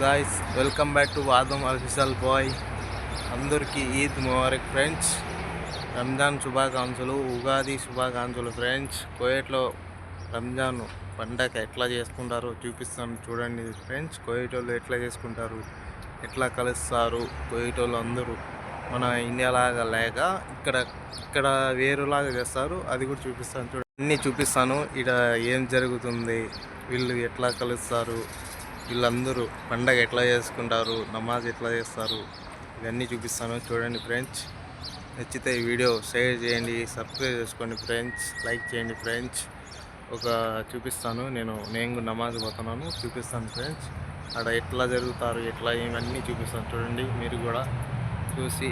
Guys, welcome back to వాదం official bye. అందరికీ Eid Mubarak friends. Ramzan శుభాకాంక్షలు, ఉగాది శుభాకాంక్షలు ఫ్రెండ్స్. కోయట్లో రంజాన్ పండగ ఎట్లా చేసుకుంటారో చూపిస్తాను చూడండి ఫ్రెండ్స్. కోయట్ వాళ్ళు ఎట్లా చేసుకుంటారు, ఎట్లా కలుస్తారు కోయట్ వాళ్ళు అందరూ. మన ఇండియాలాగా లేక ఇక్కడ వేరులాగా చేస్తారు, అది కూడా చూపిస్తాను చూడండి. అన్నీ చూపిస్తాను. ఇక్కడ ఏం జరుగుతుంది, వీళ్ళు ఎట్లా కలుస్తారు, వీళ్ళందరూ పండగ ఎట్లా చేసుకుంటారు, నమాజ్ ఎట్లా చేస్తారు, ఇవన్నీ చూపిస్తాను చూడండి ఫ్రెండ్స్. నచ్చితే ఈ వీడియో షేర్ చేయండి, సబ్స్క్రైబ్ చేసుకోండి ఫ్రెండ్స్, లైక్ చేయండి ఫ్రెండ్స్. చూపిస్తాను, నేను నమాజ్ పోతున్నాను, చూపిస్తాను ఫ్రెండ్స్. అక్కడ ఎట్లా జరుగుతారు, ఎట్లా ఇవన్నీ చూపిస్తాను చూడండి. మీరు కూడా చూసి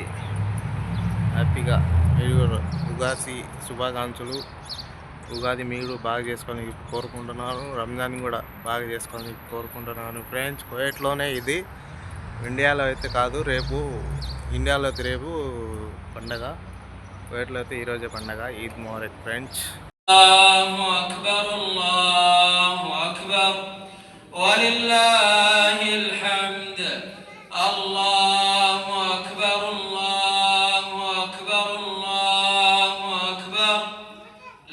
హ్యాపీగా మీరు ఉగాది శుభాకాంక్షలు. ఉగాది మీరు బాగా చేసుకొని కోరుకుంటున్నాను, రంజాన్ కూడా బాగా చేసుకొని కోరుకుంటున్నాను ఫ్రెండ్స్. కువైట్లోనే ఇది, ఇండియాలో అయితే కాదు. ఇండియాలో అయితే రేపు పండగ, కువైట్లో అయితే ఈరోజే పండగ. ఈద్ ముబారక్ ఫ్రెండ్స్. అల్లాహు అక్బర్, అల్లాహు అక్బర్, వలిల్లాహిల్ హమ్ద్. అల్లాహు అక్బర్, అల్లాహు అక్బర్, అల్లాహు అక్బర్.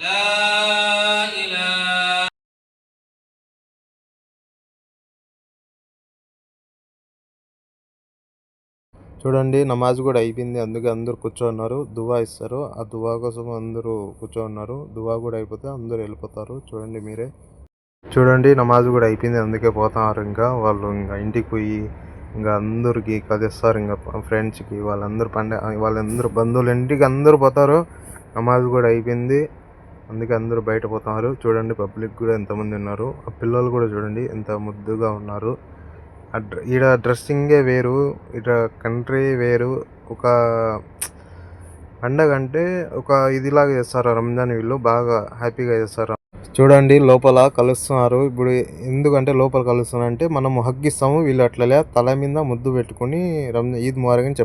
లా ఇలాహ. చూడండి, నమాజ్ కూడా అయిపోయింది, అందుకే అందరూ కూర్చోన్నారు. దువా ఇస్తారు, ఆ దువా కోసం అందరూ కూర్చోన్నారు. దువా కూడా అయిపోతే అందరూ వెళ్ళిపోతారు. చూడండి మీరే. చూడండి, నమాజ్ కూడా అయిపోయింది, అందుకే పోతున్నారు. ఇంకా వాళ్ళు ఇంటికి పోయి అందరికి కదిస్తారు. ఫ్రెండ్స్కి వాళ్ళందరూ బంధువుల ఇంటికి అందరూ పోతారు. నమాజ్ కూడా అయిపోయింది, అందుకే అందరూ బయట పోతున్నారు. చూడండి, పబ్లిక్ కూడా ఎంతమంది ఉన్నారు. ఆ పిల్లలు కూడా చూడండి ఎంత ముద్దుగా ఉన్నారు. ఈడ డ్రెస్సింగే వేరు, ఈడ కంట్రీ వేరు. ఒక పండగ అంటే ఒక ఇదిలాగా చేస్తారు రంజాన్. వీళ్ళు బాగా హ్యాపీగా చేస్తారు. చూడండి, లోపల కలుస్తున్నారు. ఇప్పుడు ఎందుకంటే లోపల కలుస్తున్నారు అంటే మనం హగ్గిస్తాము, వీళ్ళు అట్లలే తల మీద ముద్దు పెట్టుకుని ఈద్ ముబారక్ అని